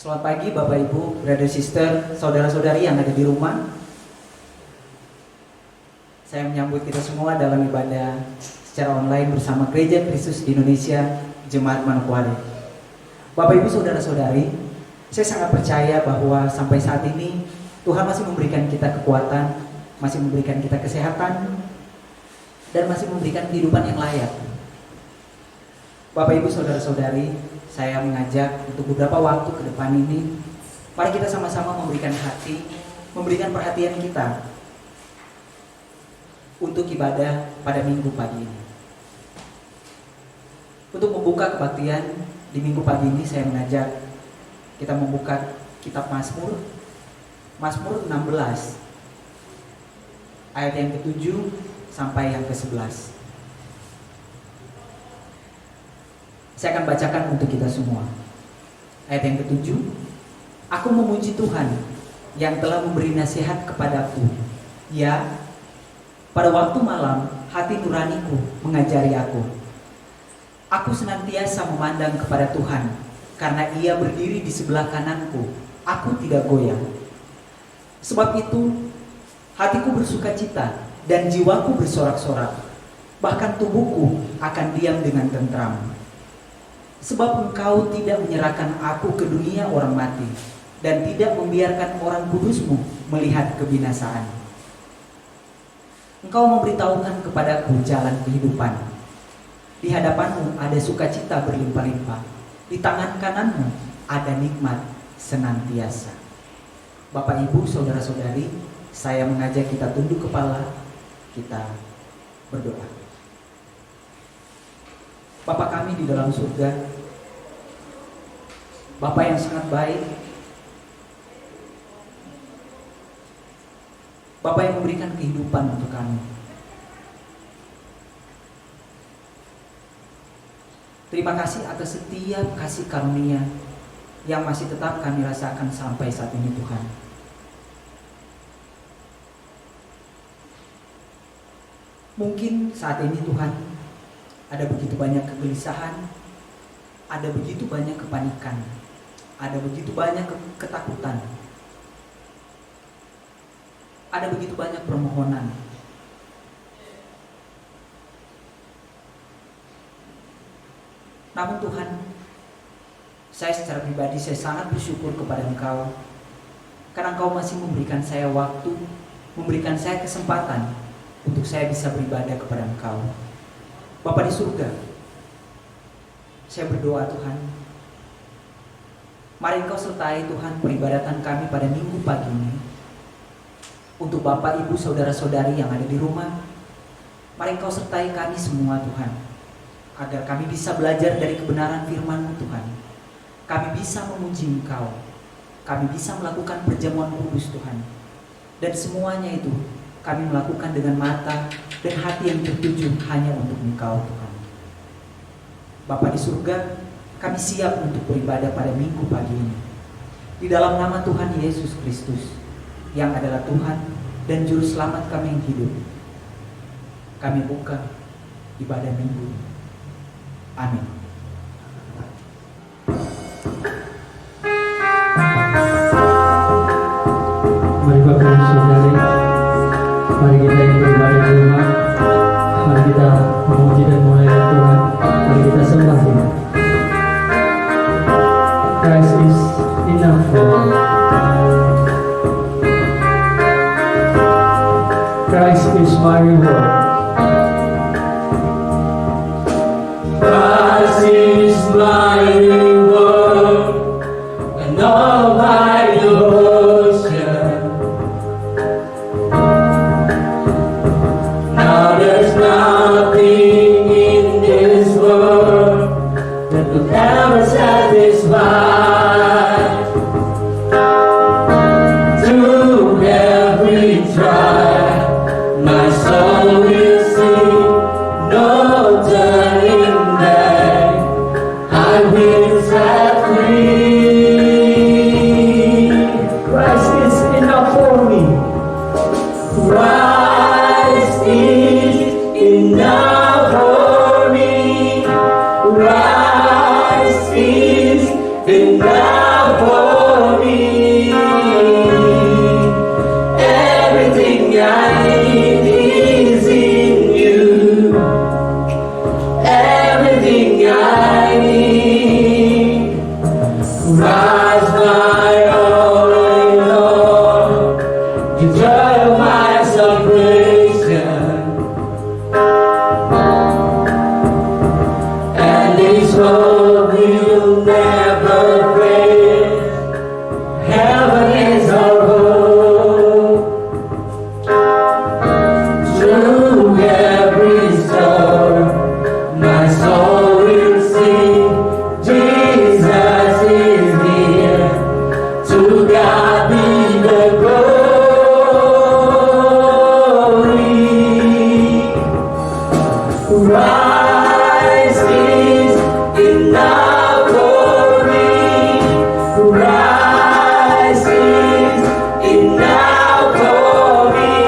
Selamat pagi Bapak Ibu, brother sister, saudara-saudari yang ada di rumah. Saya menyambut kita semua dalam ibadah secara online bersama Gereja Kristus di Indonesia, Jemaat Manokwari. Bapak Ibu, saudara-saudari, saya sangat percaya bahwa sampai saat ini Tuhan masih memberikan kita kekuatan, masih memberikan kita kesehatan, dan masih memberikan kehidupan yang layak. Bapak Ibu, saudara-saudari, saya mengajak untuk beberapa waktu ke depan ini, mari kita sama-sama memberikan hati, memberikan perhatian kita untuk ibadah pada minggu pagi ini. Untuk membuka kebaktian di minggu pagi ini, saya mengajak kita membuka kitab Mazmur, Mazmur 16, ayat yang ke-7 sampai yang ke-11. Saya akan bacakan untuk kita semua. Ayat yang ke-7, aku memuji Tuhan yang telah memberi nasihat kepadaku. Ya, pada waktu malam hati nuraniku mengajari aku. Aku senantiasa memandang kepada Tuhan, karena Ia berdiri di sebelah kananku. Aku tidak goyang. Sebab itu hatiku bersukacita dan jiwaku bersorak-sorak. Bahkan tubuhku akan diam dengan tentram. Sebab Engkau tidak menyerahkan aku ke dunia orang mati, dan tidak membiarkan orang kudus-Mu melihat kebinasaan. Engkau memberitahukan kepadaku jalan kehidupan. Di hadapan-Mu ada sukacita berlimpah-limpah. Di tangan kanan-Mu ada nikmat senantiasa. Bapak, Ibu, saudara-saudari, saya mengajak kita tunduk kepala, kita berdoa. Bapa kami di dalam surga, Bapa yang sangat baik, Bapa yang memberikan kehidupan untuk kami. Terima kasih atas setiap kasih karunia yang masih tetap kami rasakan sampai saat ini, Tuhan. Mungkin saat ini, Tuhan, ada begitu banyak kegelisahan, ada begitu banyak kepanikan, ada begitu banyak ketakutan, ada begitu banyak permohonan. Namun Tuhan, saya secara pribadi saya sangat bersyukur kepada Engkau, karena Engkau masih memberikan saya waktu, memberikan saya kesempatan untuk saya bisa beribadah kepada Engkau. Bapa di surga, saya berdoa Tuhan, mari Engkau sertai Tuhan peribadatan kami pada minggu pagi ini. Untuk Bapak, Ibu, saudara-saudari yang ada di rumah, mari Engkau sertai kami semua Tuhan, agar kami bisa belajar dari kebenaran firman-Mu Tuhan. Kami bisa memuji Engkau, kami bisa melakukan perjamuan kudus Tuhan. Dan semuanya itu kami melakukan dengan mata dan hati yang tertuju hanya untuk Engkau Tuhan. Bapa di surga, kami siap untuk beribadah pada minggu pagi ini. Di dalam nama Tuhan Yesus Kristus, yang adalah Tuhan dan Juru Selamat kami yang hidup, kami buka ibadah minggu. Amin. Mari Bapak Ibu Saudari, mari kita yang beribadah di rumah, mari kita memuji dan memuliakan Tuhan, mari kita sembah Dia. Christ is enough for all. Christ is my reward. Christ is my reward and all my devotion. Now there's nothing in this world that will ever satisfy. Through every trial, my soul will sing, no turning back. everything I need. Rise my all in all, the joy of my salvation. And His love will never fade. Heaven is our hope. Through every storm, my soul will sing. Jesus is near. To God be the glory. Rise is in our glory. Rise is in our glory.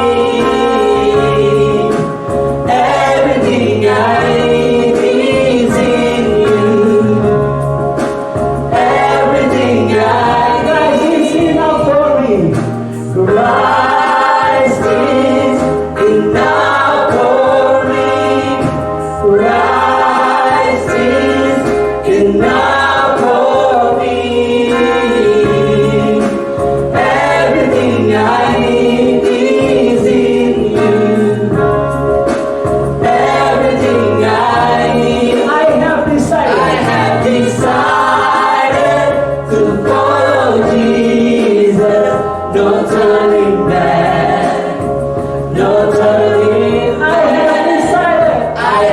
Everything I need is in you. Everything I need is in our glory. Christ is in our glory. Christ is in our glory. Everything I need is in you. Everything I need, I have decided to follow Jesus. No turning back, no turning. I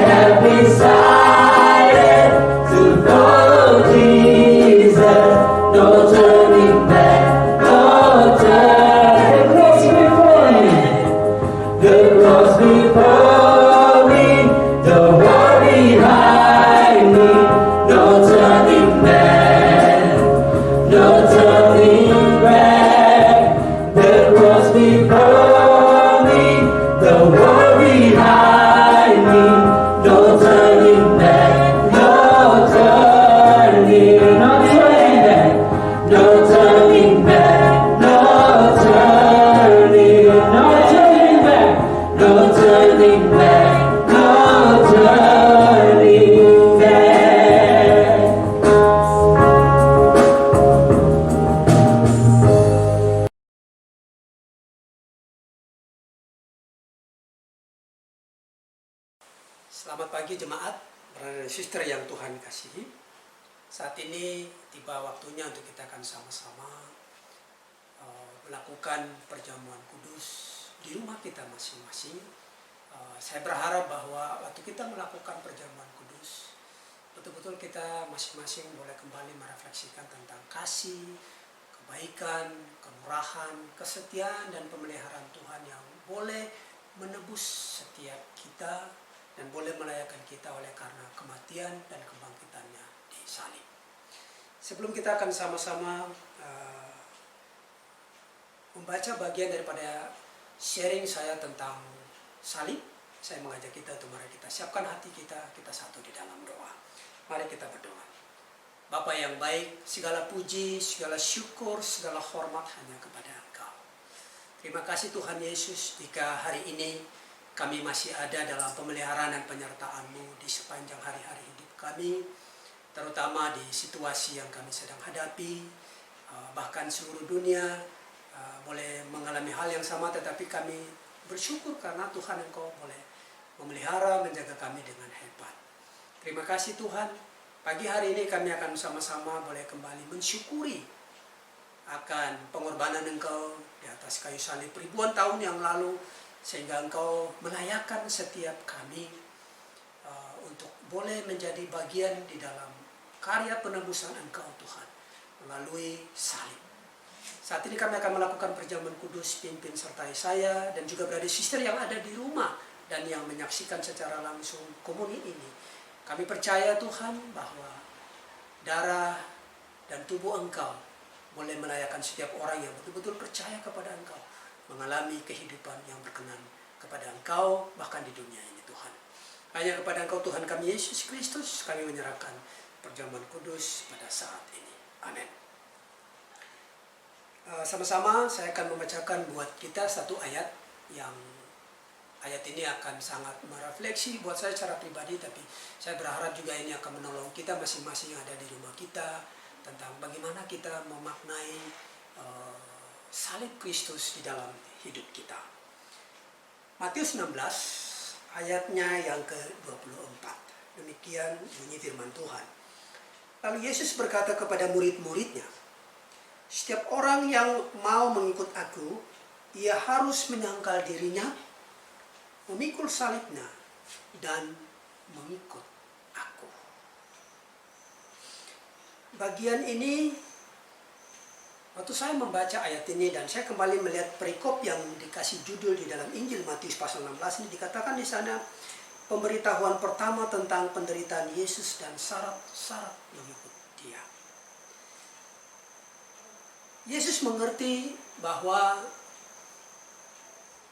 have decided to follow Jesus. No turning back, no turning. The cross before me, the war behind me. No turning back, no turning back. The cross before me, the war behind me. No turning back, no turning, no turning back, no turning back, no turning, no turning back, no turning back. Selamat pagi jemaat, brother dan sister yang Tuhan kasihi. Saat ini tiba waktunya untuk kita akan sama-sama melakukan perjamuan kudus di rumah kita masing-masing. Saya berharap bahwa waktu kita melakukan perjamuan kudus, betul-betul kita masing-masing boleh kembali merefleksikan tentang kasih, kebaikan, kemurahan, kesetiaan, dan pemeliharaan Tuhan yang boleh menebus setiap kita dan boleh melayakan kita oleh karena kematian dan kebangkitannya di salib. Sebelum kita akan sama-sama membaca bagian daripada sharing saya tentang salib, saya mengajak kita untuk mari kita siapkan hati kita, kita satu di dalam doa. Mari kita berdoa. Bapa yang baik, segala puji, segala syukur, segala hormat hanya kepada Engkau. Terima kasih Tuhan Yesus, jika hari ini kami masih ada dalam pemeliharaan dan penyertaan-Mu di sepanjang hari-hari hidup kami, terutama di situasi yang kami sedang hadapi, bahkan seluruh dunia boleh mengalami hal yang sama, tetapi kami bersyukur karena Tuhan Engkau boleh memelihara, menjaga kami dengan hebat. Terima kasih Tuhan, pagi hari ini kami akan sama-sama boleh kembali mensyukuri akan pengorbanan Engkau di atas kayu salib ribuan tahun yang lalu, sehingga Engkau melayakkan setiap kami untuk boleh menjadi bagian di dalam karya penebusan Engkau Tuhan melalui salib. Saat ini kami akan melakukan perjamuan kudus, pimpin sertai saya dan juga brother sister yang ada di rumah dan yang menyaksikan secara langsung komuni ini. Kami percaya Tuhan bahwa darah dan tubuh Engkau boleh melayakkan setiap orang yang betul-betul percaya kepada Engkau mengalami kehidupan yang berkenan kepada Engkau, bahkan di dunia ini Tuhan. Hanya kepada Engkau Tuhan kami Yesus Kristus kami menyerahkan perjamuan kudus pada saat ini. Amin. Sama-sama saya akan membacakan buat kita satu ayat yang ayat ini akan sangat merefleksi buat saya secara pribadi, tapi saya berharap juga ini akan menolong kita masing-masing yang ada di rumah kita tentang bagaimana kita memaknai salib Kristus di dalam hidup kita. Matius 16 ayatnya yang ke-24. Demikian bunyi firman Tuhan. Lalu Yesus berkata kepada murid-muridnya, "Setiap orang yang mau mengikut aku, ia harus menyangkal dirinya, memikul salibnya, dan mengikut aku." Bagian ini, waktu saya membaca ayat ini dan saya kembali melihat perikop yang dikasih judul di dalam Injil Matius pasal 16 ini, dikatakan di sana pemberitahuan pertama tentang penderitaan Yesus dan syarat-syarat mengikut Dia. Yesus mengerti bahwa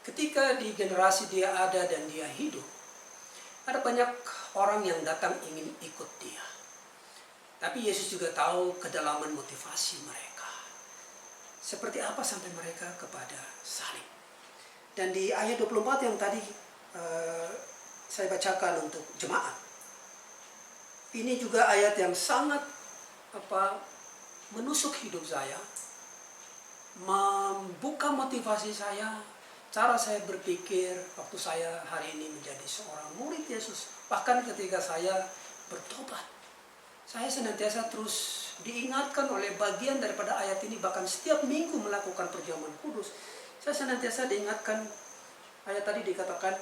ketika di generasi Dia ada dan Dia hidup, ada banyak orang yang datang ingin ikut Dia. Tapi Yesus juga tahu kedalaman motivasi mereka. Seperti apa sampai mereka kepada salib. Dan di ayat 24 yang tadi saya bacakan untuk jemaat, ini juga ayat yang sangat menusuk hidup saya, membuka motivasi saya, cara saya berpikir waktu saya hari ini menjadi seorang murid Yesus. Bahkan ketika saya bertobat, saya senantiasa terus diingatkan oleh bagian daripada ayat ini. Bahkan setiap minggu melakukan perjamuan kudus, saya senantiasa diingatkan. Ayat tadi dikatakan,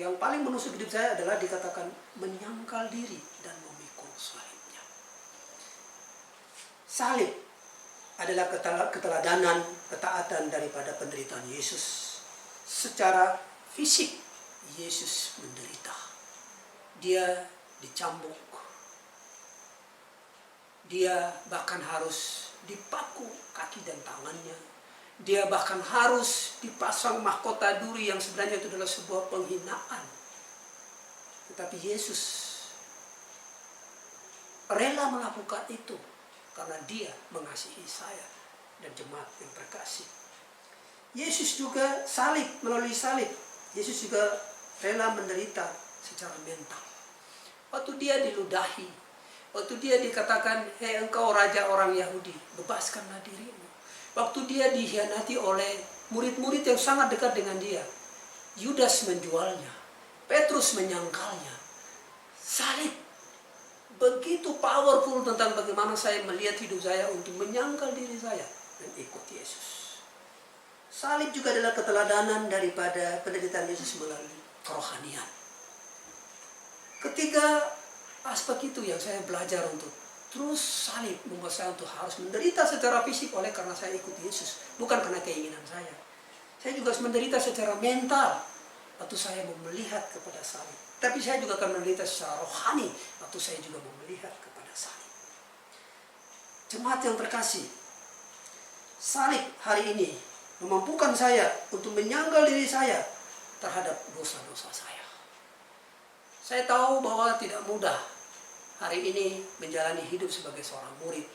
yang paling menusuk hidup saya adalah dikatakan menyangkal diri dan memikul salibnya. Salib adalah keteladanan, ketaatan daripada penderitaan Yesus. Secara fisik, Yesus menderita. Dia dicambuk. Dia bahkan harus dipaku kaki dan tangannya. Dia bahkan harus dipasang mahkota duri yang sebenarnya itu adalah sebuah penghinaan. Tetapi Yesus rela melakukan itu karena Dia mengasihi saya dan jemaat yang terkasih. Yesus juga salib, melalui salib, Yesus juga rela menderita secara mental. Waktu Dia diludahi, waktu Dia dikatakan, "Hei engkau raja orang Yahudi, bebaskanlah dirimu." Waktu Dia dikhianati oleh murid-murid yang sangat dekat dengan Dia, Yudas menjualnya, Petrus menyangkalnya. Salib begitu powerful tentang bagaimana saya melihat hidup saya untuk menyangkal diri saya dan ikut Yesus. Salib juga adalah keteladanan daripada penderitaan Yesus melalui kerohanian. Ketiga aspek itu yang saya belajar untuk terus salib membuat saya untuk harus menderita secara fisik oleh karena saya ikut Yesus, bukan karena keinginan saya. Saya juga harus menderita secara mental waktu saya mau melihat kepada salib. Tapi saya juga akan menderita secara rohani waktu saya juga mau melihat kepada salib. Jemaat yang terkasih, salib hari ini memampukan saya untuk menyangkal diri saya terhadap dosa-dosa saya. Saya tahu bahwa tidak mudah hari ini menjalani hidup sebagai seorang murid,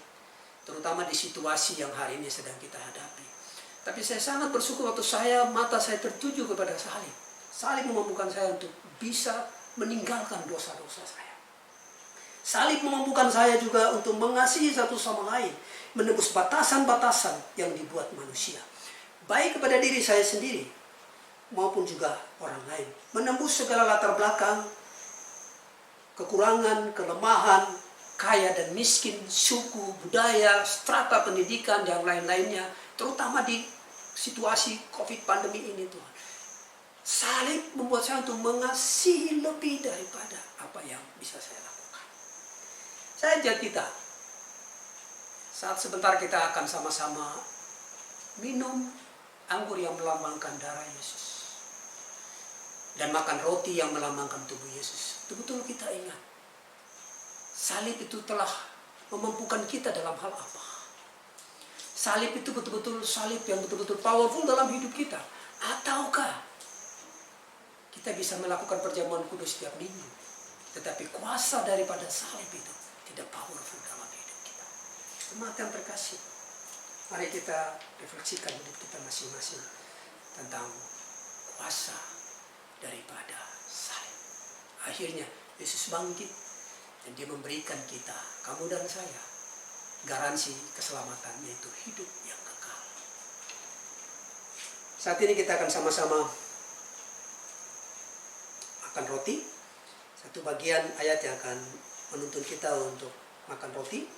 terutama di situasi yang hari ini sedang kita hadapi. Tapi saya sangat bersyukur waktu mata saya tertuju kepada salib. Salib memampukan saya untuk bisa meninggalkan dosa-dosa saya. Salib memampukan saya juga untuk mengasihi satu sama lain, menembus batasan-batasan yang dibuat manusia, baik kepada diri saya sendiri maupun juga orang lain, menembus segala latar belakang, kekurangan, kelemahan, kaya dan miskin, suku, budaya, strata pendidikan, dan lain-lainnya, terutama di situasi COVID pandemi ini, Tuhan. Salib membuat saya untuk mengasihi lebih daripada apa yang bisa saya lakukan. Saya ajak kita, saat sebentar kita akan sama-sama minum anggur yang melambangkan darah Yesus dan makan roti yang melambangkan tubuh Yesus. Betul-betul kita ingat, salib itu telah memampukan kita dalam hal apa. Salib itu betul-betul salib yang betul-betul powerful dalam hidup kita. Ataukah kita bisa melakukan perjamuan kudus setiap minggu, tetapi kuasa daripada salib itu tidak powerful dalam hidup kita. Jemaat yang terkasih, mari kita refleksikan hidup kita masing-masing tentang kuasa daripada salib. Akhirnya Yesus bangkit dan dia memberikan kita, kamu dan saya, garansi keselamatan, yaitu hidup yang kekal. Saat ini kita akan sama-sama makan roti. Satu bagian ayat yang akan menuntun kita untuk makan roti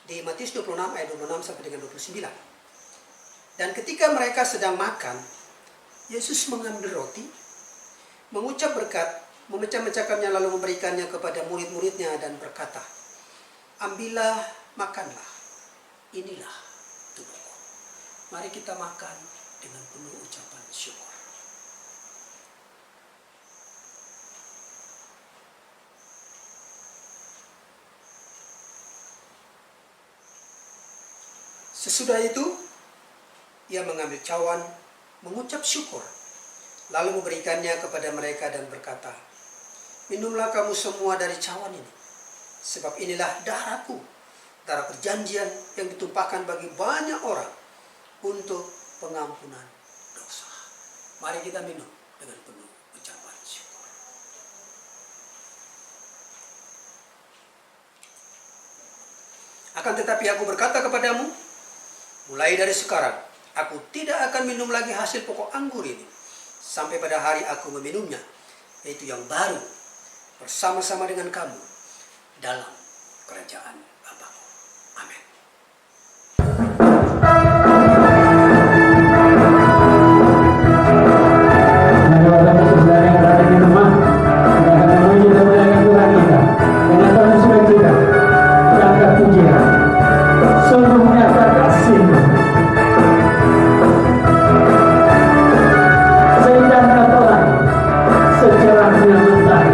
di Matius 26 ayat 26 sampai dengan 29. Dan ketika mereka sedang makan, Yesus mengambil roti, mengucap berkat, memecah-mecahkannya lalu memberikannya kepada murid-muridnya dan berkata, ambillah, makanlah, inilah tubuhku. Mari kita makan dengan penuh ucapan syukur. Sesudah itu, ia mengambil cawan, mengucap syukur, lalu memberikannya kepada mereka dan berkata, minumlah kamu semua dari cawan ini, sebab inilah darahku, darah perjanjian yang ditumpahkan bagi banyak orang untuk pengampunan dosa. Mari kita minum dengan penuh ucapan syukur. Akan tetapi aku berkata kepadamu, mulai dari sekarang, aku tidak akan minum lagi hasil pokok anggur ini, sampai pada hari aku meminumnya, yaitu yang baru, bersama-sama dengan kamu, dalam kerajaan Bapa-Ku. Amin. Mari Bapak Ibu Saudara yang berada di rumah, kita akan memuji dan melayani Tuhan kita dengan penuh sukacita, angkat pujian, sungguh nyata kasih-Mu. Seindahnya pelangi, secerahnya mentari.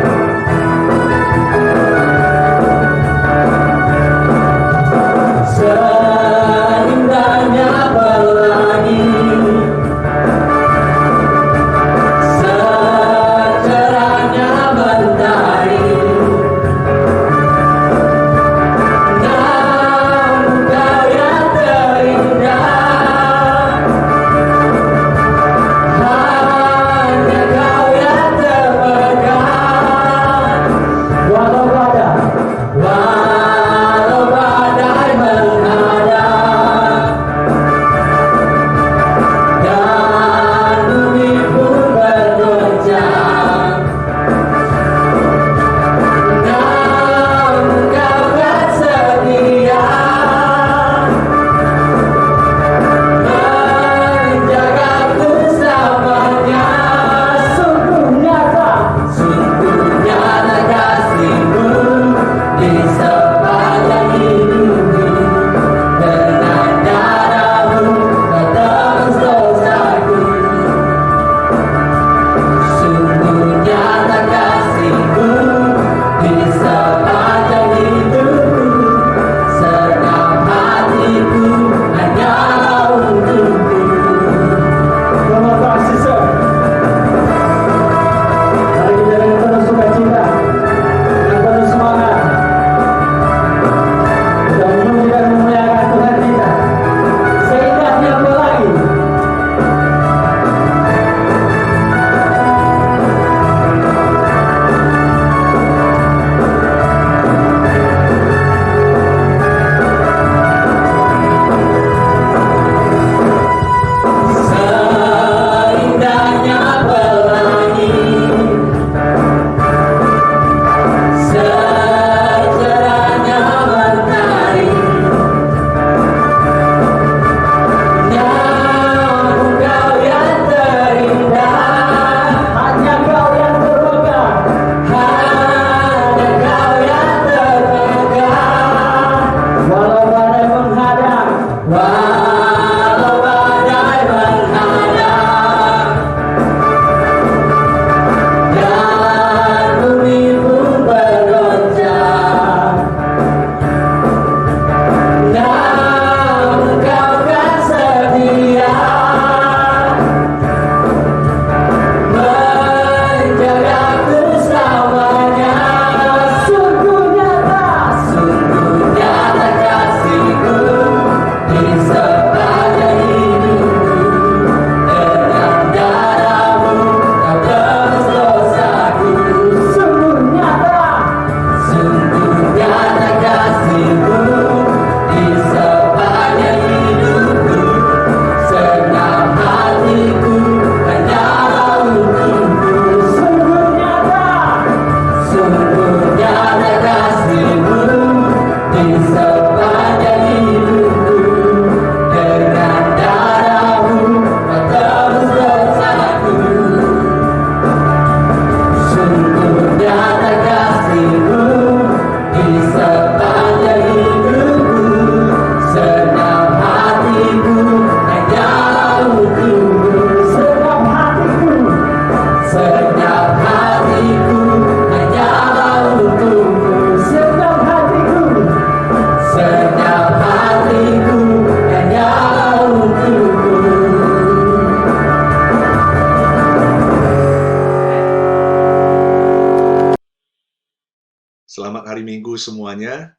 Selamat hari Minggu semuanya.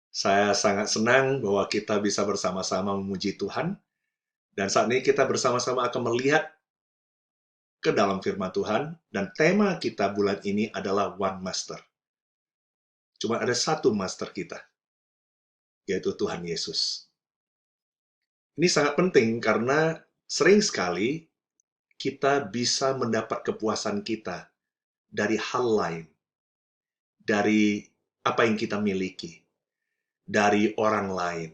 Saya sangat senang bahwa kita bisa bersama-sama memuji Tuhan. Dan saat ini kita bersama-sama akan melihat ke dalam firman Tuhan. Dan tema kita bulan ini adalah One Master. Cuma ada satu master kita, yaitu Tuhan Yesus. Ini sangat penting karena sering sekali kita bisa mendapat kepuasan kita dari hal lain, dari apa yang kita miliki, dari orang lain,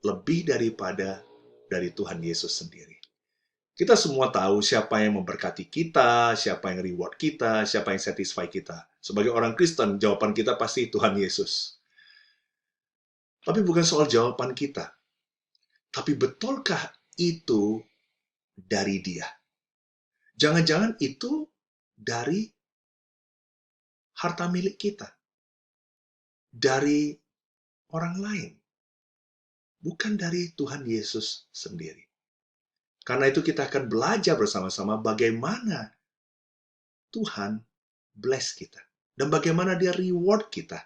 lebih daripada dari Tuhan Yesus sendiri. Kita semua tahu siapa yang memberkati kita, siapa yang reward kita, siapa yang satisfy kita. Sebagai orang Kristen, jawaban kita pasti Tuhan Yesus. Tapi bukan soal jawaban kita. Tapi betulkah itu dari Dia? Jangan-jangan itu dari harta milik kita. Dari orang lain. Bukan dari Tuhan Yesus sendiri. Karena itu kita akan belajar bersama-sama bagaimana Tuhan bless kita. Dan bagaimana Dia reward kita.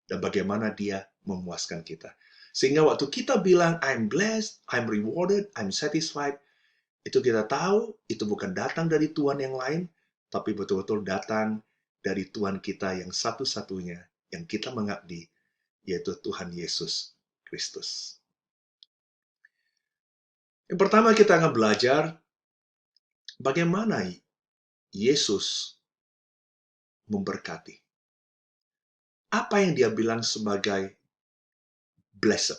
Dan bagaimana Dia memuaskan kita. Sehingga waktu kita bilang, I'm blessed, I'm rewarded, I'm satisfied, itu kita tahu, itu bukan datang dari Tuhan yang lain, tapi betul-betul datang dari Tuhan kita yang satu-satunya, yang kita mengabdi, yaitu Tuhan Yesus Kristus. Yang pertama kita akan belajar bagaimana Yesus memberkati. Apa yang Dia bilang sebagai blessed.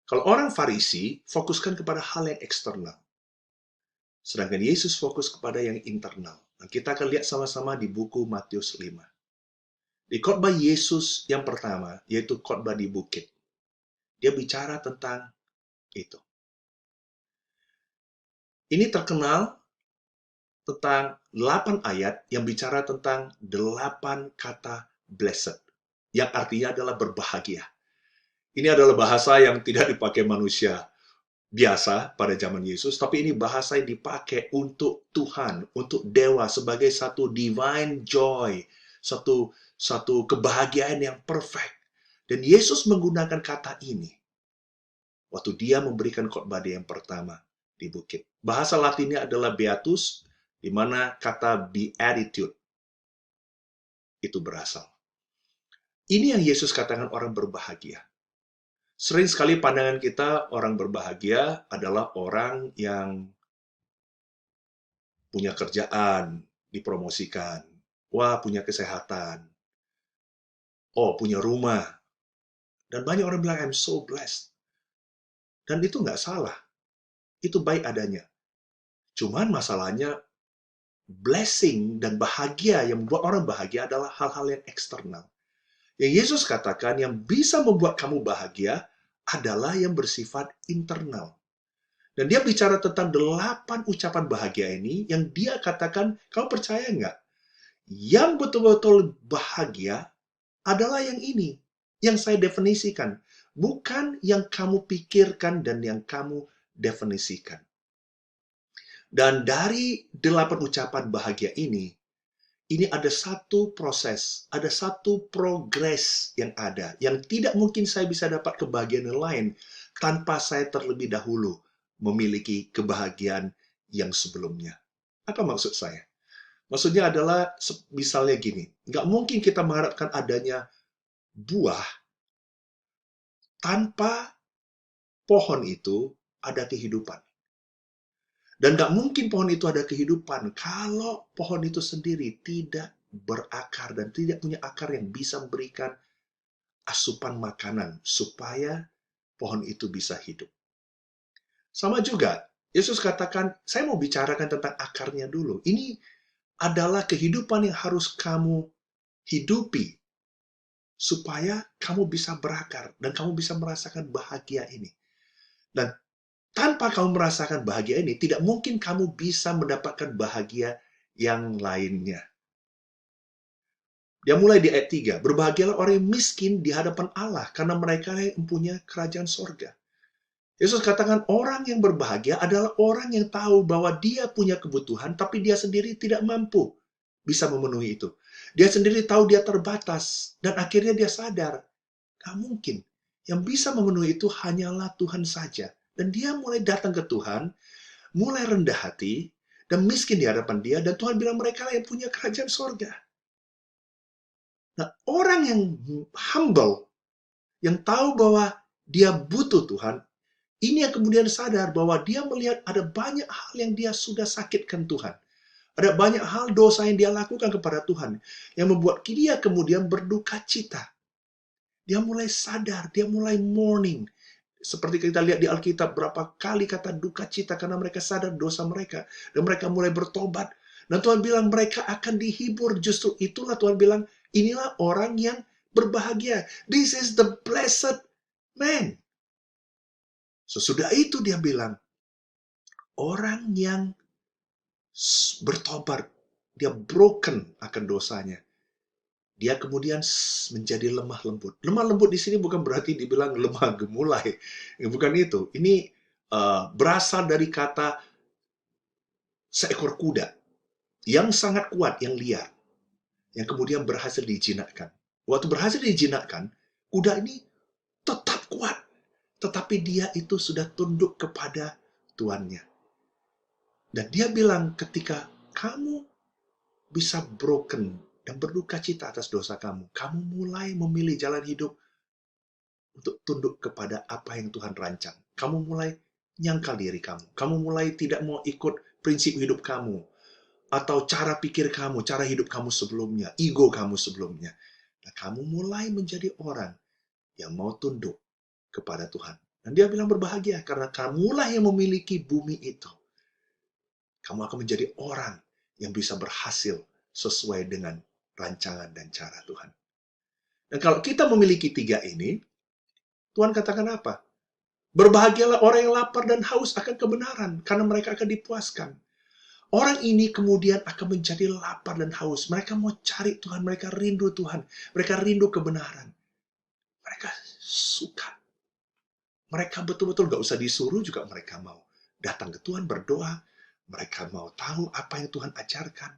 Kalau orang Farisi fokuskan kepada hal yang eksternal. Sedangkan Yesus fokus kepada yang internal. Dan kita akan lihat sama-sama di buku Matius 5. Di khotbah Yesus yang pertama, yaitu khotbah di bukit. Dia bicara tentang itu. Ini terkenal tentang 8 ayat yang bicara tentang 8 kata blessed. Yang artinya adalah berbahagia. Ini adalah bahasa yang tidak dipakai manusia biasa pada zaman Yesus, tapi ini bahasa yang dipakai untuk Tuhan, untuk Dewa, sebagai satu divine joy, satu kebahagiaan yang perfect. Dan Yesus menggunakan kata ini waktu Dia memberikan khotbah Dia yang pertama di bukit. Bahasa Latinnya adalah beatus, di mana kata beatitude itu berasal. Ini yang Yesus katakan orang berbahagia. Sering sekali pandangan kita orang berbahagia adalah orang yang punya kerjaan, dipromosikan. Wah, punya kesehatan. Oh, punya rumah. Dan banyak orang bilang, I'm so blessed. Dan itu nggak salah. Itu baik adanya. Cuman masalahnya, blessing dan bahagia yang membuat orang bahagia adalah hal-hal yang eksternal. Yang Yesus katakan yang bisa membuat kamu bahagia adalah yang bersifat internal. Dan Dia bicara tentang 8 ucapan bahagia ini yang Dia katakan, kamu percaya nggak? Yang betul-betul bahagia adalah yang ini, yang saya definisikan. Bukan yang kamu pikirkan dan yang kamu definisikan. Dan dari 8 ucapan bahagia ini ada satu proses, ada satu progres yang ada, yang tidak mungkin saya bisa dapat kebahagiaan yang lain tanpa saya terlebih dahulu memiliki kebahagiaan yang sebelumnya. Apa maksud saya? Maksudnya adalah, misalnya gini, nggak mungkin kita mengharapkan adanya buah tanpa pohon itu ada kehidupan. Dan nggak mungkin pohon itu ada kehidupan kalau pohon itu sendiri tidak berakar dan tidak punya akar yang bisa memberikan asupan makanan supaya pohon itu bisa hidup. Sama juga, Yesus katakan, saya mau bicarakan tentang akarnya dulu. Ini adalah kehidupan yang harus kamu hidupi supaya kamu bisa berakar dan kamu bisa merasakan bahagia ini. Dan tanpa kamu merasakan bahagia ini, tidak mungkin kamu bisa mendapatkan bahagia yang lainnya. Dia mulai di ayat 3. Berbahagialah orang yang miskin di hadapan Allah, karena mereka yang mempunyai kerajaan sorga. Yesus katakan orang yang berbahagia adalah orang yang tahu bahwa dia punya kebutuhan, tapi dia sendiri tidak mampu bisa memenuhi itu. Dia sendiri tahu dia terbatas. Dan akhirnya dia sadar, gak mungkin. Yang bisa memenuhi itu hanyalah Tuhan saja. Dan dia mulai datang ke Tuhan, mulai rendah hati, dan miskin di hadapan dia. Dan Tuhan bilang mereka lah yang punya kerajaan sorga. Nah, orang yang humble, yang tahu bahwa dia butuh Tuhan, ini yang kemudian sadar bahwa dia melihat ada banyak hal yang dia sudah sakitkan Tuhan. Ada banyak hal dosa yang dia lakukan kepada Tuhan, yang membuat dia kemudian berduka cita. Dia mulai sadar, dia mulai mourning. Seperti kita lihat di Alkitab, berapa kali kata duka cita karena mereka sadar dosa mereka. Dan mereka mulai bertobat. Dan Tuhan bilang mereka akan dihibur. Justru itulah Tuhan bilang, inilah orang yang berbahagia. This is the blessed man. Sesudah itu dia bilang, orang yang bertobat, dia broken akan dosanya. Dia kemudian menjadi lemah lembut. Lemah lembut di sini bukan berarti dibilang lemah gemulai. Bukan itu. Ini berasal dari kata seekor kuda yang sangat kuat, yang liar, yang kemudian berhasil dijinakkan. Waktu berhasil dijinakkan, kuda ini tetap kuat, tetapi dia itu sudah tunduk kepada tuannya. Dan dia bilang ketika kamu bisa broken dan berduka cita atas dosa kamu, kamu mulai memilih jalan hidup untuk tunduk kepada apa yang Tuhan rancang. Kamu mulai nyangkal diri kamu. Kamu mulai tidak mau ikut prinsip hidup kamu, atau cara pikir kamu, cara hidup kamu sebelumnya, ego kamu sebelumnya. Nah, kamu mulai menjadi orang yang mau tunduk kepada Tuhan. Dan dia bilang berbahagia karena kamulah yang memiliki bumi itu. Kamu akan menjadi orang yang bisa berhasil sesuai dengan rancangan dan cara Tuhan. Dan kalau kita memiliki tiga ini, Tuhan katakan apa? Berbahagialah orang yang lapar dan haus akan kebenaran, karena mereka akan dipuaskan. Orang ini kemudian akan menjadi lapar dan haus. Mereka mau cari Tuhan, mereka rindu Tuhan, mereka rindu kebenaran. Mereka suka. Mereka betul-betul gak usah disuruh juga mereka mau datang ke Tuhan berdoa. Mereka mau tahu apa yang Tuhan ajarkan.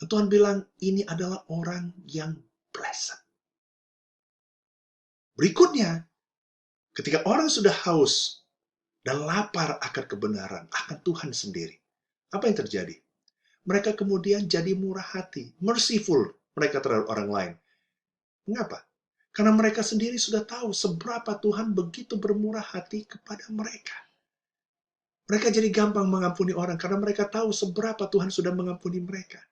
Dan Tuhan bilang, ini adalah orang yang blessed. Berikutnya, ketika orang sudah haus dan lapar akan kebenaran, akan Tuhan sendiri, apa yang terjadi? Mereka kemudian jadi murah hati, merciful mereka terhadap orang lain. Mengapa? Karena mereka sendiri sudah tahu seberapa Tuhan begitu bermurah hati kepada mereka. Mereka jadi gampang mengampuni orang karena mereka tahu seberapa Tuhan sudah mengampuni mereka.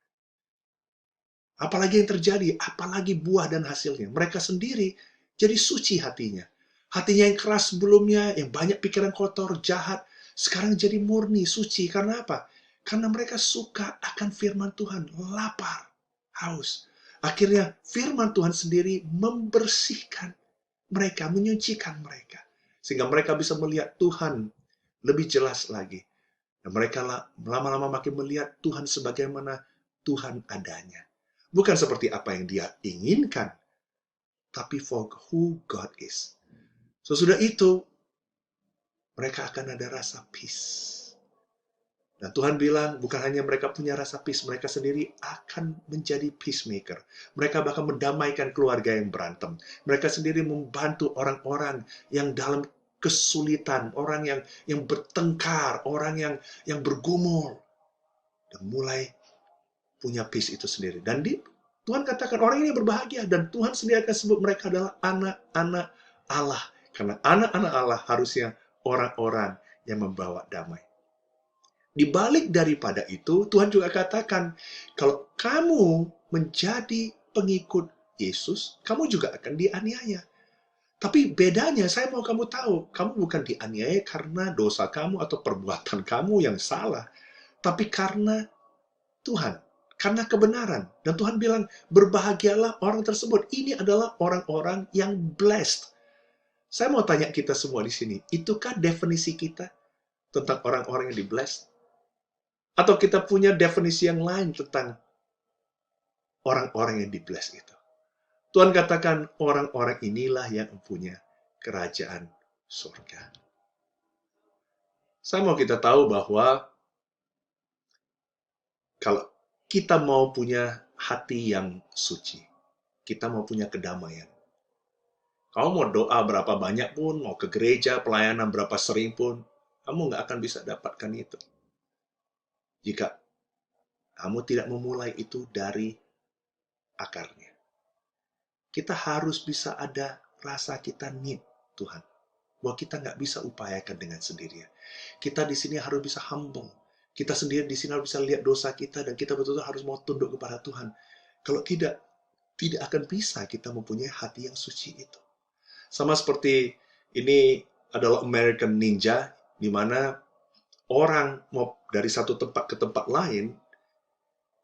Apalagi yang terjadi, apalagi buah dan hasilnya. Mereka sendiri jadi suci hatinya. Hatinya yang keras sebelumnya, yang banyak pikiran kotor, jahat, sekarang jadi murni, suci. Karena apa? Karena mereka suka akan firman Tuhan, lapar, haus. Akhirnya firman Tuhan sendiri membersihkan mereka, menyucikan mereka. Sehingga mereka bisa melihat Tuhan lebih jelas lagi. Dan mereka lama-lama makin melihat Tuhan sebagaimana Tuhan adanya. Bukan seperti apa yang dia inginkan, tapi for who God is. Sesudah itu, mereka akan ada rasa peace. Dan Tuhan bilang, bukan hanya mereka punya rasa peace, mereka sendiri akan menjadi peacemaker. Mereka bahkan mendamaikan keluarga yang berantem. Mereka sendiri membantu orang-orang yang dalam kesulitan, orang yang bertengkar, orang yang bergumul. Dan mulai punya peace itu sendiri. Dan Tuhan katakan, orang ini berbahagia. Dan Tuhan sendiri akan sebut mereka adalah anak-anak Allah. Karena anak-anak Allah harusnya orang-orang yang membawa damai. Di balik daripada itu, Tuhan juga katakan, kalau kamu menjadi pengikut Yesus, kamu juga akan dianiaya. Tapi bedanya, saya mau kamu tahu, kamu bukan dianiaya karena dosa kamu atau perbuatan kamu yang salah, tapi karena Tuhan, karena kebenaran. Dan Tuhan bilang, berbahagialah orang tersebut. Ini adalah orang-orang yang blessed. Saya mau tanya kita semua di sini, itukah definisi kita tentang orang-orang yang di-blessed? Atau kita punya definisi yang lain tentang orang-orang yang di-blessed itu? Tuhan katakan, orang-orang inilah yang mempunyai kerajaan surga. Saya mau kita tahu bahwa kalau kita mau punya hati yang suci. Kita mau punya kedamaian. Kamu mau doa berapa banyak pun, mau ke gereja, pelayanan berapa sering pun, kamu nggak akan bisa dapatkan itu. Jika kamu tidak memulai itu dari akarnya. Kita harus bisa ada rasa kita need Tuhan. Bahwa kita nggak bisa upayakan dengan sendirian. Kita di sini harus bisa humble. Kita sendiri di sini harus bisa lihat dosa kita dan kita betul-betul harus mau tunduk kepada Tuhan. Kalau tidak akan bisa kita mempunyai hati yang suci itu. Sama seperti ini adalah American Ninja, di mana orang mau dari satu tempat ke tempat lain,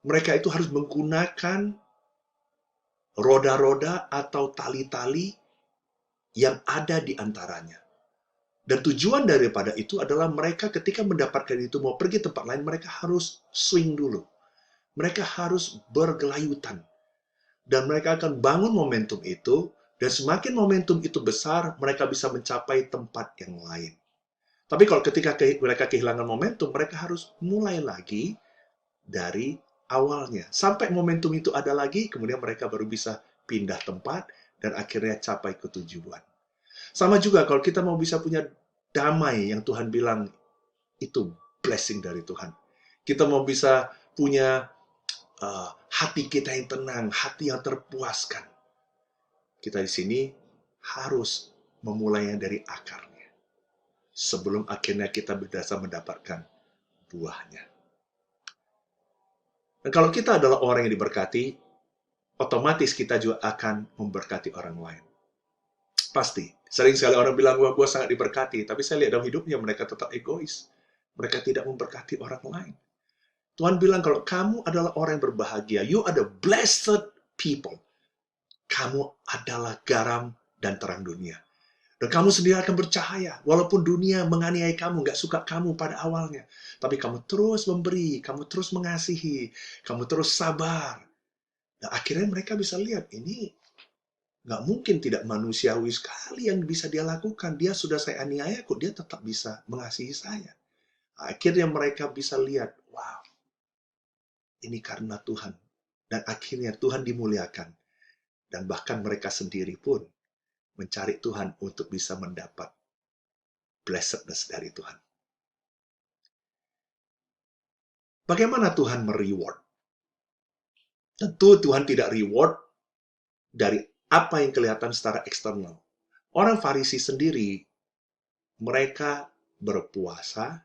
mereka itu harus menggunakan roda-roda atau tali-tali yang ada di antaranya. Dan tujuan daripada itu adalah mereka ketika mendapatkan itu mau pergi tempat lain, mereka harus swing dulu. Mereka harus bergelayutan. Dan mereka akan bangun momentum itu, dan semakin momentum itu besar, mereka bisa mencapai tempat yang lain. Tapi kalau ketika mereka kehilangan momentum, mereka harus mulai lagi dari awalnya. Sampai momentum itu ada lagi, kemudian mereka baru bisa pindah tempat, dan akhirnya capai ke tujuan. Sama juga kalau kita mau bisa punya damai yang Tuhan bilang, itu blessing dari Tuhan. Kita mau bisa punya hati kita yang tenang, hati yang terpuaskan. Kita di sini harus memulainya dari akarnya. Sebelum akhirnya kita bisa mendapatkan buahnya. Dan kalau kita adalah orang yang diberkati, otomatis kita juga akan memberkati orang lain. Pasti. Sering sekali orang bilang, wah, gue sangat diberkati. Tapi saya lihat dalam hidupnya mereka tetap egois. Mereka tidak memberkati orang lain. Tuhan bilang, kalau kamu adalah orang yang berbahagia, you are the blessed people. Kamu adalah garam dan terang dunia. Dan kamu sendiri akan bercahaya. Walaupun dunia menganiaya kamu, nggak suka kamu pada awalnya. Tapi kamu terus memberi, kamu terus mengasihi, kamu terus sabar. Nah, akhirnya mereka bisa lihat, ini nggak mungkin tidak manusiawi sekali yang bisa dia lakukan. Dia sudah saya aniaya, kok dia tetap bisa mengasihi saya. Akhirnya mereka bisa lihat, wow, ini karena Tuhan. Dan akhirnya Tuhan dimuliakan. Dan bahkan mereka sendiri pun mencari Tuhan untuk bisa mendapat blessedness dari Tuhan. Bagaimana Tuhan mereward? Tentu Tuhan tidak reward dari apa yang kelihatan secara eksternal. Orang Farisi sendiri, mereka berpuasa,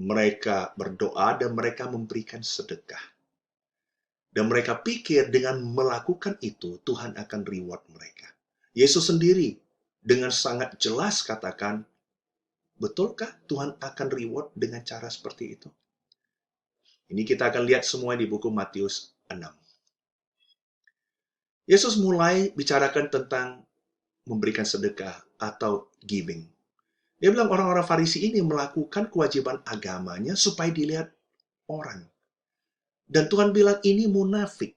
mereka berdoa, dan mereka memberikan sedekah. Dan mereka pikir dengan melakukan itu, Tuhan akan reward mereka. Yesus sendiri dengan sangat jelas katakan, betulkah Tuhan akan reward dengan cara seperti itu? Ini kita akan lihat semua di buku Matius 6. Yesus mulai bicarakan tentang memberikan sedekah atau giving. Dia bilang orang-orang Farisi ini melakukan kewajiban agamanya supaya dilihat orang. Dan Tuhan bilang ini munafik.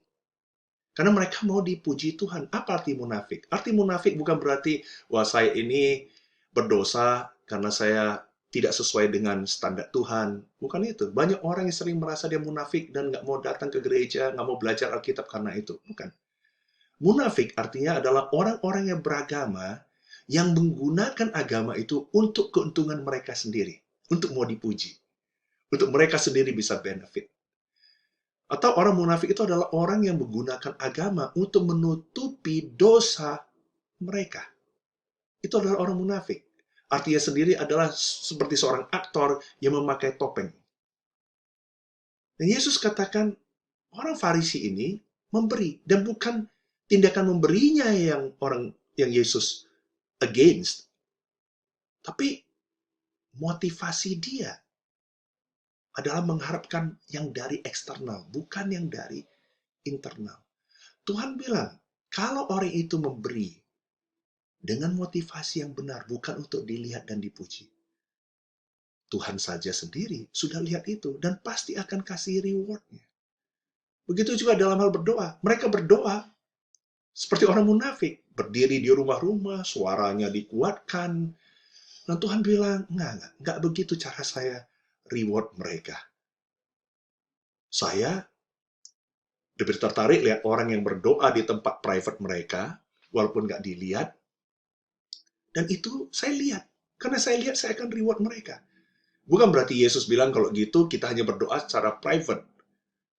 Karena mereka mau dipuji Tuhan. Apa arti munafik? Arti munafik bukan berarti, wah saya ini berdosa karena saya tidak sesuai dengan standar Tuhan. Bukan itu. Banyak orang yang sering merasa dia munafik dan nggak mau datang ke gereja, nggak mau belajar Alkitab karena itu. Bukan. Munafik artinya adalah orang-orang yang beragama yang menggunakan agama itu untuk keuntungan mereka sendiri. Untuk mau dipuji. Untuk mereka sendiri bisa benefit. Atau orang munafik itu adalah orang yang menggunakan agama untuk menutupi dosa mereka. Itu adalah orang munafik. Artinya sendiri adalah seperti seorang aktor yang memakai topeng. Dan Yesus katakan, orang Farisi ini memberi. Dan bukan tindakan memberinya yang Yesus against. Tapi motivasi dia adalah mengharapkan yang dari eksternal, bukan yang dari internal. Tuhan bilang, kalau orang itu memberi dengan motivasi yang benar, bukan untuk dilihat dan dipuji. Tuhan saja sendiri sudah lihat itu, dan pasti akan kasih rewardnya. Begitu juga dalam hal berdoa. Mereka berdoa seperti orang munafik, berdiri di rumah-rumah, suaranya dikuatkan. Dan Tuhan bilang, enggak begitu cara saya reward mereka. Saya lebih tertarik lihat orang yang berdoa di tempat private mereka, walaupun nggak dilihat. Dan itu saya lihat. Karena saya lihat saya akan reward mereka. Bukan berarti Yesus bilang kalau gitu kita hanya berdoa secara private.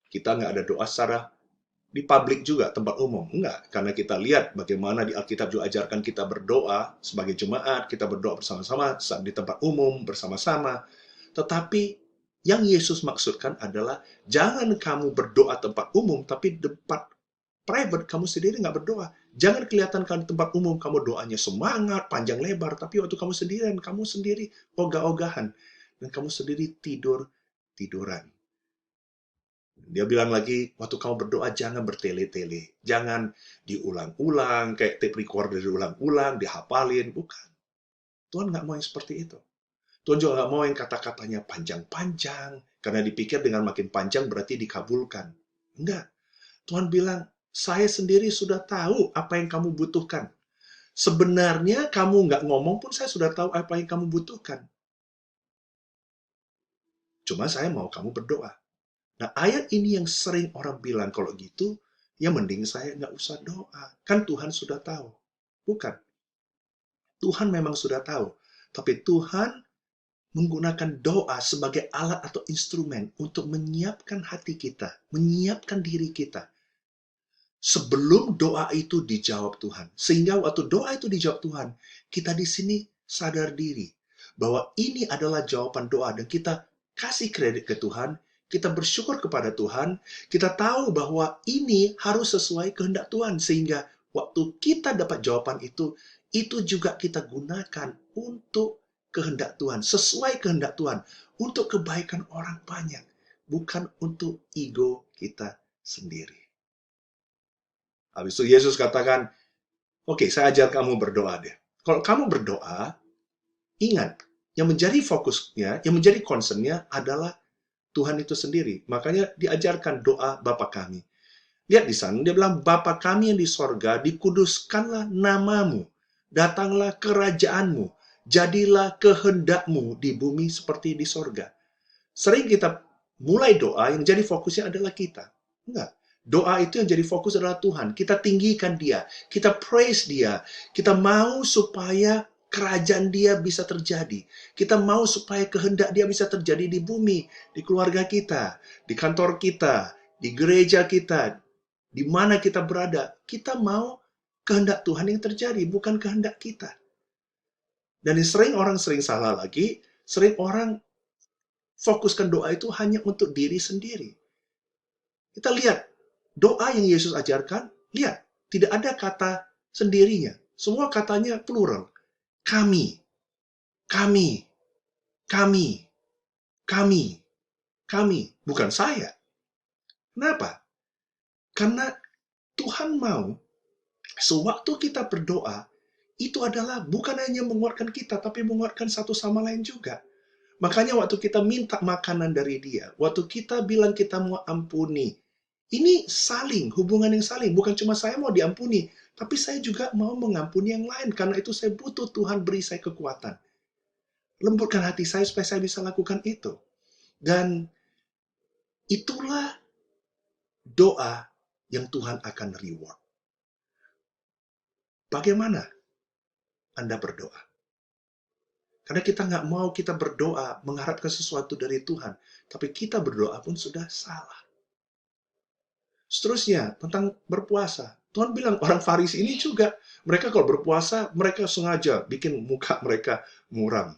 Kita nggak ada doa secara di publik juga, tempat umum. Enggak. Karena kita lihat bagaimana di Alkitab juga ajarkan kita berdoa sebagai jemaat, kita berdoa bersama-sama di tempat umum, bersama-sama. Tetapi yang Yesus maksudkan adalah jangan kamu berdoa tempat umum, tapi tempat private kamu sendiri nggak berdoa. Jangan kelihatan kan tempat umum kamu doanya semangat, panjang lebar, tapi waktu kamu sendirian, kamu sendiri ogah-ogahan. Dan kamu sendiri tiduran. Dia bilang lagi, waktu kamu berdoa jangan bertele-tele. Jangan diulang-ulang, kayak tape recorder diulang-ulang, dihafalin. Bukan. Tuhan nggak mau yang seperti itu. Tuhan juga nggak mau yang kata-katanya panjang-panjang, karena dipikir dengan makin panjang berarti dikabulkan. Enggak. Tuhan bilang, saya sendiri sudah tahu apa yang kamu butuhkan. Sebenarnya kamu nggak ngomong pun saya sudah tahu apa yang kamu butuhkan. Cuma saya mau kamu berdoa. Nah, ayat ini yang sering orang bilang kalau gitu, ya mending saya nggak usah doa. Kan Tuhan sudah tahu. Bukan. Tuhan memang sudah tahu. Tapi Tuhan menggunakan doa sebagai alat atau instrumen untuk menyiapkan hati kita, menyiapkan diri kita. Sebelum doa itu dijawab Tuhan. Sehingga waktu doa itu dijawab Tuhan, kita di sini sadar diri bahwa ini adalah jawaban doa dan kita kasih kredit ke Tuhan, kita bersyukur kepada Tuhan, kita tahu bahwa ini harus sesuai kehendak Tuhan. Sehingga waktu kita dapat jawaban itu juga kita gunakan untuk kehendak Tuhan, sesuai kehendak Tuhan, untuk kebaikan orang banyak, bukan untuk ego kita sendiri. Habis itu Yesus katakan, oke, saya ajar kamu berdoa deh. Kalau kamu berdoa, ingat, yang menjadi fokusnya, yang menjadi concernnya adalah Tuhan itu sendiri. Makanya diajarkan doa Bapa kami. Lihat di sana, dia bilang, Bapa kami yang di sorga, dikuduskanlah namamu, datanglah kerajaanmu, jadilah kehendakmu di bumi seperti di sorga. Sering kita mulai doa, yang jadi fokusnya adalah kita. Enggak. Doa itu yang jadi fokus adalah Tuhan. Kita tinggikan Dia. Kita praise Dia. Kita mau supaya kerajaan Dia bisa terjadi. Kita mau supaya kehendak Dia bisa terjadi di bumi, di keluarga kita, di kantor kita, di gereja kita, di mana kita berada. Kita mau kehendak Tuhan yang terjadi, bukan kehendak kita. Dan orang sering salah lagi, sering orang fokuskan doa itu hanya untuk diri sendiri. Kita lihat, doa yang Yesus ajarkan, lihat, tidak ada kata sendirinya. Semua katanya plural. Kami, kami, kami, kami, kami. Bukan saya. Kenapa? Karena Tuhan mau, sewaktu kita berdoa, itu adalah bukan hanya menguatkan kita, tapi menguatkan satu sama lain juga. Makanya waktu kita minta makanan dari Dia, waktu kita bilang kita mau ampuni, ini saling, hubungan yang saling. Bukan cuma saya mau diampuni, tapi saya juga mau mengampuni yang lain. Karena itu saya butuh Tuhan beri saya kekuatan. Lembutkan hati saya supaya saya bisa lakukan itu. Dan itulah doa yang Tuhan akan reward. Bagaimana Anda berdoa? Karena kita nggak mau kita berdoa mengharapkan sesuatu dari Tuhan. Tapi kita berdoa pun sudah salah. Seterusnya, tentang berpuasa. Tuhan bilang orang Farisi ini juga. Mereka kalau berpuasa, mereka sengaja bikin muka mereka muram.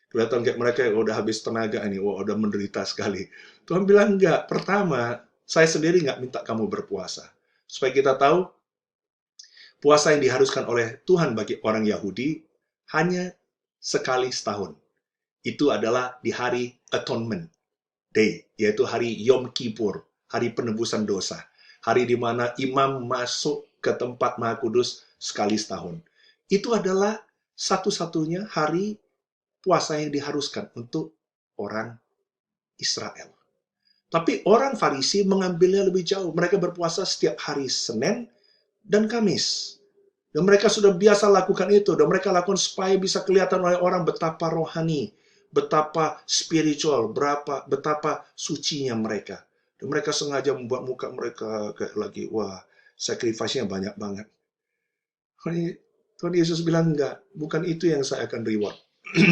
Kelihatan kayak mereka yang udah habis tenaga ini, wah udah menderita sekali. Tuhan bilang enggak. Pertama, saya sendiri nggak minta kamu berpuasa. Supaya kita tahu, puasa yang diharuskan oleh Tuhan bagi orang Yahudi hanya sekali setahun. Itu adalah di hari Atonement Day, yaitu hari Yom Kippur, hari penebusan dosa. Hari di mana imam masuk ke tempat Maha Kudus sekali setahun. Itu adalah satu-satunya hari puasa yang diharuskan untuk orang Israel. Tapi orang Farisi mengambilnya lebih jauh. Mereka berpuasa setiap hari Senin dan Kamis. Dan mereka sudah biasa lakukan itu. Dan mereka lakukan supaya bisa kelihatan oleh orang betapa rohani, betapa spiritual, betapa sucinya mereka. Dan mereka sengaja membuat muka mereka kayak lagi, wah, sacrifice-nya banyak banget. Tuhan Yesus bilang, enggak, bukan itu yang saya akan reward.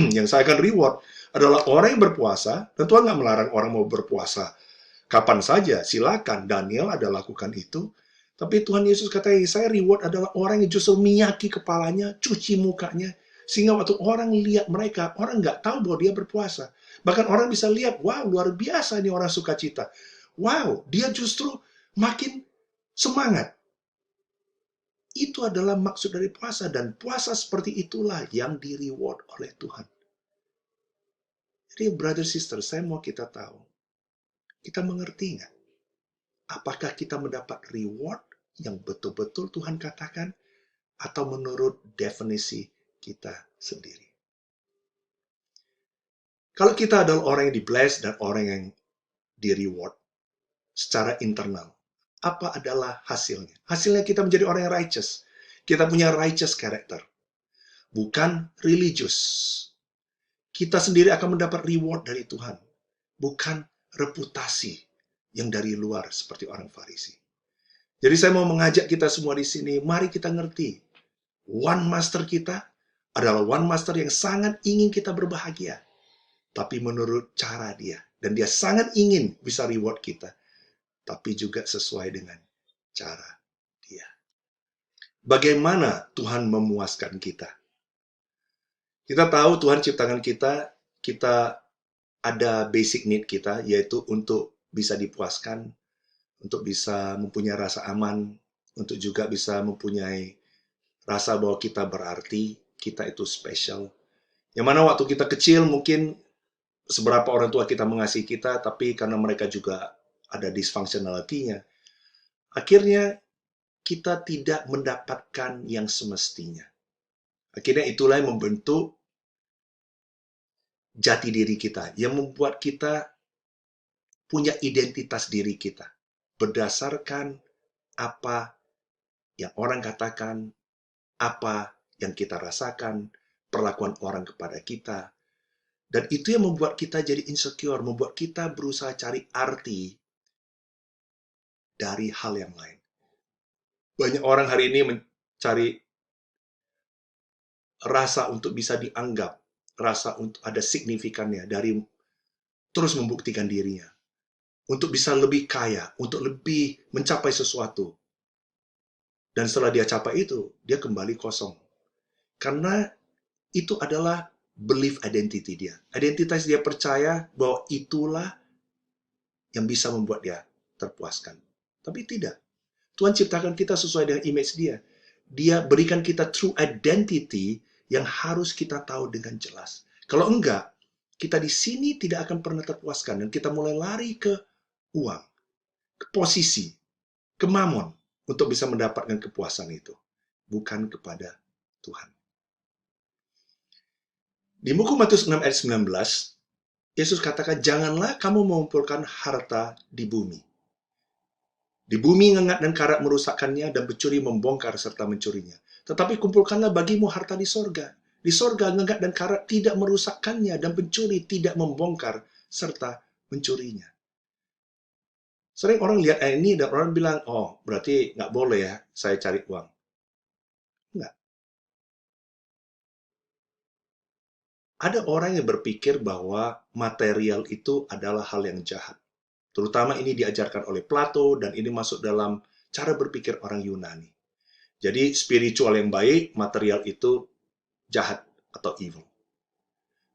Yang saya akan reward adalah orang yang berpuasa, dan Tuhan nggak melarang orang mau berpuasa kapan saja, silakan. Daniel ada lakukan itu. Tapi Tuhan Yesus katanya, saya reward adalah orang yang justru miyaki kepalanya, cuci mukanya, sehingga waktu orang lihat mereka, orang nggak tahu bahwa dia berpuasa. Bahkan orang bisa lihat, wow, luar biasa ini orang sukacita. Wow, dia justru makin semangat. Itu adalah maksud dari puasa, dan puasa seperti itulah yang di-reward oleh Tuhan. Jadi, brother sister, saya mau kita tahu, kita mengerti nggak? Apakah kita mendapat reward yang betul-betul Tuhan katakan, atau menurut definisi kita sendiri? Kalau kita adalah orang yang di-bless dan orang yang di-reward secara internal, apa adalah hasilnya? Hasilnya kita menjadi orang yang righteous. Kita punya righteous character. Bukan religious. Kita sendiri akan mendapat reward dari Tuhan. Bukan reputasi yang dari luar seperti orang Farisi. Jadi saya mau mengajak kita semua di sini, mari kita ngerti. One master kita adalah one master yang sangat ingin kita berbahagia. Tapi menurut cara dia. Dan dia sangat ingin bisa reward kita. Tapi juga sesuai dengan cara dia. Bagaimana Tuhan memuaskan kita? Kita tahu Tuhan ciptakan kita ada basic need kita, yaitu untuk bisa dipuaskan, untuk bisa mempunyai rasa aman, untuk juga bisa mempunyai rasa bahwa kita berarti, kita itu special. Yang mana waktu kita kecil mungkin seberapa orang tua kita mengasihi kita, tapi karena mereka juga ada dysfunctionality-nya, akhirnya kita tidak mendapatkan yang semestinya. Akhirnya itulah yang membentuk jati diri kita, yang membuat kita punya identitas diri kita berdasarkan apa yang orang katakan, apa yang kita rasakan, perlakuan orang kepada kita. Dan itu yang membuat kita jadi insecure, membuat kita berusaha cari arti dari hal yang lain. Banyak orang hari ini mencari rasa untuk bisa dianggap, rasa untuk ada signifikannya dari terus membuktikan dirinya. Untuk bisa lebih kaya, untuk lebih mencapai sesuatu. Dan setelah dia capai itu, dia kembali kosong. Karena itu adalah belief identity dia. Identitas dia percaya bahwa itulah yang bisa membuat dia terpuaskan. Tapi tidak. Tuhan ciptakan kita sesuai dengan image dia. Dia berikan kita true identity yang harus kita tahu dengan jelas. Kalau enggak, kita di sini tidak akan pernah terpuaskan. Dan kita mulai lari ke uang, ke posisi, ke mamon untuk bisa mendapatkan kepuasan itu. Bukan kepada Tuhan. Di buku Matius 6 ayat 19, Yesus katakan, janganlah kamu mengumpulkan harta di bumi. Di bumi ngengat dan karat merusakkannya, dan pencuri membongkar serta mencurinya. Tetapi kumpulkanlah bagimu harta di sorga. Di sorga ngengat dan karat tidak merusakkannya, dan pencuri tidak membongkar serta mencurinya. Sering orang lihat ini dan orang bilang, oh berarti nggak boleh ya saya cari uang. Nggak. Ada orang yang berpikir bahwa material itu adalah hal yang jahat. Terutama ini diajarkan oleh Plato dan ini masuk dalam cara berpikir orang Yunani. Jadi spiritual yang baik, material itu jahat atau evil.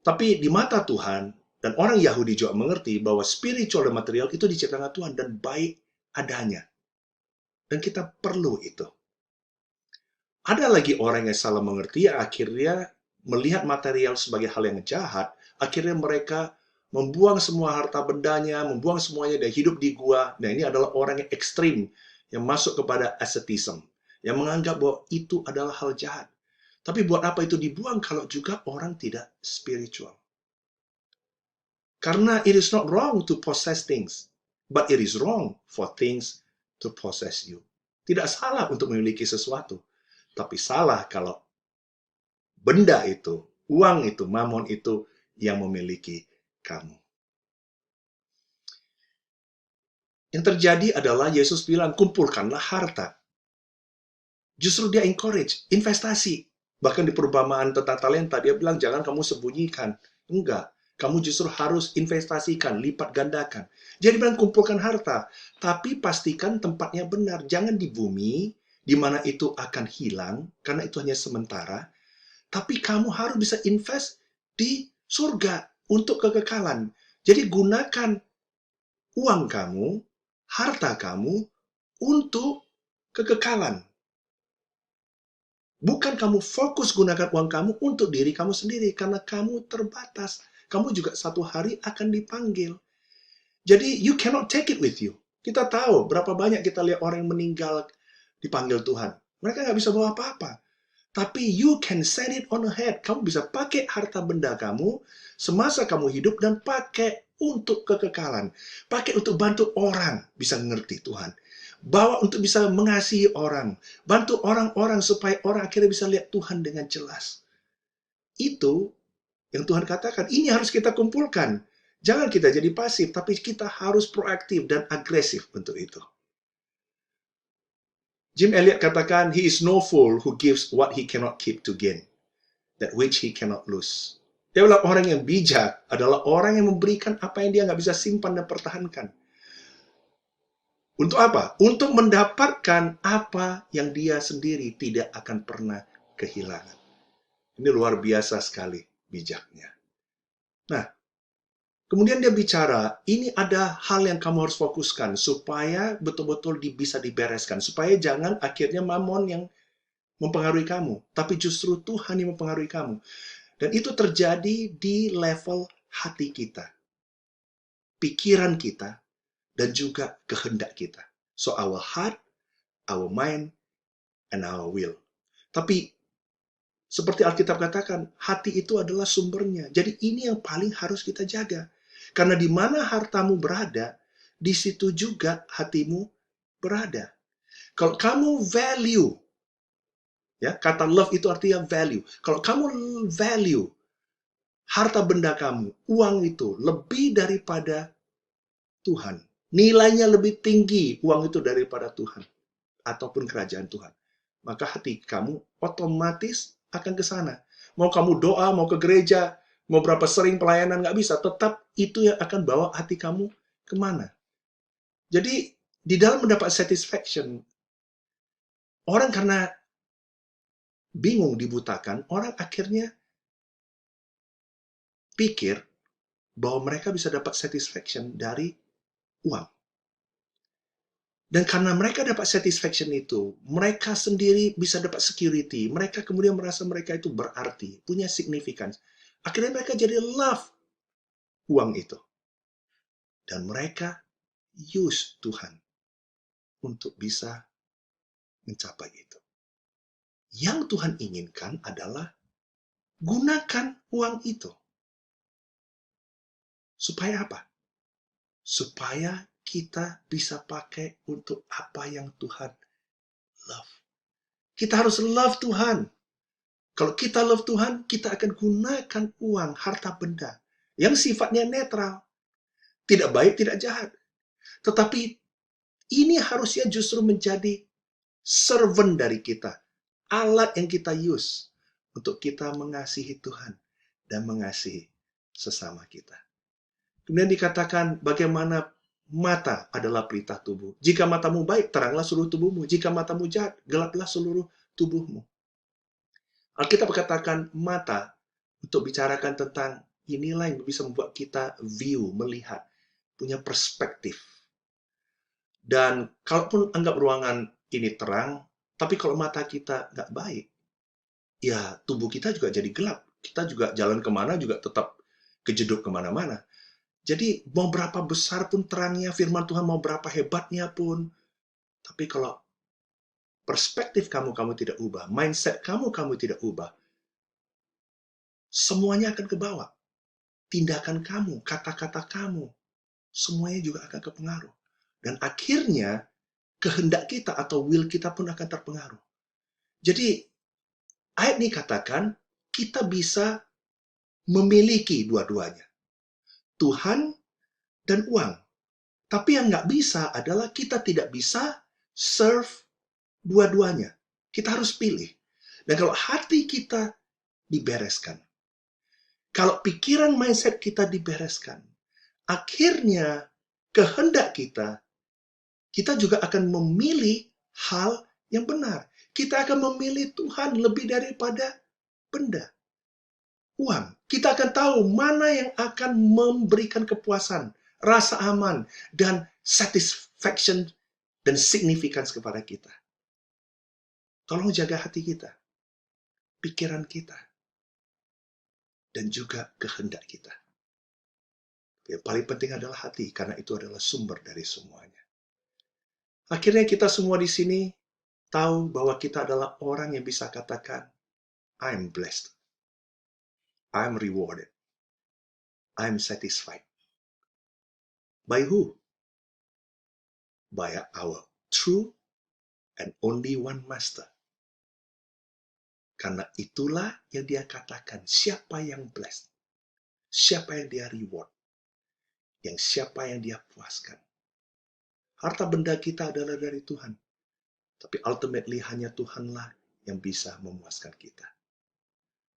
Tapi di mata Tuhan, dan orang Yahudi juga mengerti bahwa spiritual dan material itu diciptakan Tuhan dan baik adanya. Dan kita perlu itu. Ada lagi orang yang salah mengerti yang akhirnya melihat material sebagai hal yang jahat, akhirnya mereka membuang semua harta bendanya, membuang semuanya dan hidup di gua. Nah, ini adalah orang yang ekstrim yang masuk kepada ascetism, yang menganggap bahwa itu adalah hal jahat. Tapi buat apa itu dibuang kalau juga orang tidak spiritual? Karena it is not wrong to possess things, but it is wrong for things to possess you. Tidak salah untuk memiliki sesuatu, tapi salah kalau benda itu, uang itu, mamon itu yang memiliki kamu. Yang terjadi adalah Yesus bilang, kumpulkanlah harta. Justru dia encourage, investasi. Bahkan di perumpamaan tentang talenta, dia bilang, jangan kamu sembunyikan. Enggak, kamu justru harus investasikan, lipat gandakan. Jadi bilang, kumpulkan harta. Tapi pastikan tempatnya benar. Jangan di bumi, di mana itu akan hilang, karena itu hanya sementara. Tapi kamu harus bisa invest di surga untuk kekekalan. Jadi gunakan uang kamu, harta kamu, untuk kekekalan. Bukan kamu fokus gunakan uang kamu untuk diri kamu sendiri, karena kamu terbatas. Kamu juga satu hari akan dipanggil. Jadi, you cannot take it with you. Kita tahu berapa banyak kita lihat orang yang meninggal dipanggil Tuhan. Mereka nggak bisa bawa apa-apa. Tapi you can send it on ahead. Kamu bisa pakai harta benda kamu semasa kamu hidup dan pakai untuk kekekalan. Pakai untuk bantu orang bisa ngerti Tuhan. Bawa untuk bisa mengasihi orang. Bantu orang-orang supaya orang akhirnya bisa lihat Tuhan dengan jelas. Itu yang Tuhan katakan. Ini harus kita kumpulkan. Jangan kita jadi pasif, tapi kita harus proaktif dan agresif untuk itu. Jim Elliot katakan, he is no fool who gives what he cannot keep to gain, that which he cannot lose. Dia bilang orang yang bijak adalah orang yang memberikan apa yang dia nggak bisa simpan dan pertahankan. Untuk apa? Untuk mendapatkan apa yang dia sendiri tidak akan pernah kehilangan. Ini luar biasa sekali bijaknya. Nah, kemudian dia bicara, ini ada hal yang kamu harus fokuskan supaya betul-betul bisa dibereskan. Supaya jangan akhirnya mamon yang mempengaruhi kamu. Tapi justru Tuhan yang mempengaruhi kamu. Dan itu terjadi di level hati kita. Pikiran kita. Dan juga kehendak kita. So our heart, our mind, and our will. Tapi seperti Alkitab katakan, hati itu adalah sumbernya. Jadi ini yang paling harus kita jaga. Karena di mana hartamu berada, di situ juga hatimu berada. Kalau kamu value, ya kata love itu artinya value. Kalau kamu value harta benda kamu, uang itu lebih daripada Tuhan. Nilainya lebih tinggi uang itu daripada Tuhan. Ataupun kerajaan Tuhan. Maka hati kamu otomatis akan ke sana. Mau kamu doa, mau ke gereja, mau berapa sering pelayanan, nggak bisa. Tetap itu yang akan bawa hati kamu kemana. Jadi, di dalam mendapat satisfaction, orang karena bingung dibutakan, orang akhirnya pikir bahwa mereka bisa dapat satisfaction dari uang. Dan karena mereka dapat satisfaction itu, mereka sendiri bisa dapat security. Mereka kemudian merasa mereka itu berarti, punya significance. Akhirnya mereka jadi love uang itu. Dan mereka use Tuhan untuk bisa mencapai itu. Yang Tuhan inginkan adalah gunakan uang itu. Supaya apa? Supaya kita bisa pakai untuk apa yang Tuhan love. Kita harus love Tuhan. Kalau kita love Tuhan, kita akan gunakan uang, harta benda yang sifatnya netral. Tidak baik, tidak jahat. Tetapi ini harusnya justru menjadi servant dari kita. Alat yang kita use untuk kita mengasihi Tuhan dan mengasihi sesama kita. Kemudian dikatakan bagaimana mata adalah pelita tubuh. Jika matamu baik, teranglah seluruh tubuhmu. Jika matamu jahat, gelaplah seluruh tubuhmu. Alkitab katakan mata untuk bicarakan tentang inilah yang bisa membuat kita view, melihat, punya perspektif. Dan kalaupun anggap ruangan ini terang, tapi kalau mata kita nggak baik, ya tubuh kita juga jadi gelap. Kita juga jalan kemana juga tetap kejeduk kemana-mana. Jadi mau berapa besar pun terangnya firman Tuhan, mau berapa hebatnya pun, tapi kalau perspektif kamu tidak ubah, mindset kamu tidak ubah, semuanya akan ke bawah. Tindakan kamu, kata-kata kamu, semuanya juga akan kepengaruh. Dan akhirnya kehendak kita atau will kita pun akan terpengaruh. Jadi ayat ini katakan kita bisa memiliki dua-duanya. Tuhan dan uang. Tapi yang nggak bisa adalah kita tidak bisa serve dua-duanya. Kita harus pilih. Dan kalau hati kita dibereskan, kalau pikiran mindset kita dibereskan, akhirnya kehendak kita juga akan memilih hal yang benar. Kita akan memilih Tuhan lebih daripada benda. Uang. Kita akan tahu mana yang akan memberikan kepuasan, rasa aman, dan satisfaction dan significance kepada kita. Tolong jaga hati kita, pikiran kita, dan juga kehendak kita. Yang paling penting adalah hati, karena itu adalah sumber dari semuanya. Akhirnya kita semua di sini tahu bahwa kita adalah orang yang bisa katakan, I'm blessed. I'm rewarded. I'm satisfied. By who? By our true and only one master. Karena itulah yang dia katakan, siapa yang blessed, siapa yang dia reward, yang siapa yang dia puaskan. Harta benda kita adalah dari Tuhan. Tapi ultimately hanya Tuhanlah yang bisa memuaskan kita.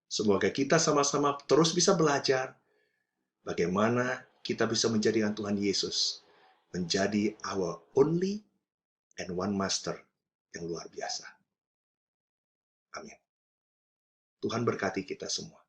Semoga kita sama-sama terus bisa belajar bagaimana kita bisa menjadikan Tuhan Yesus menjadi our only and one master yang luar biasa. Amin. Tuhan berkati kita semua.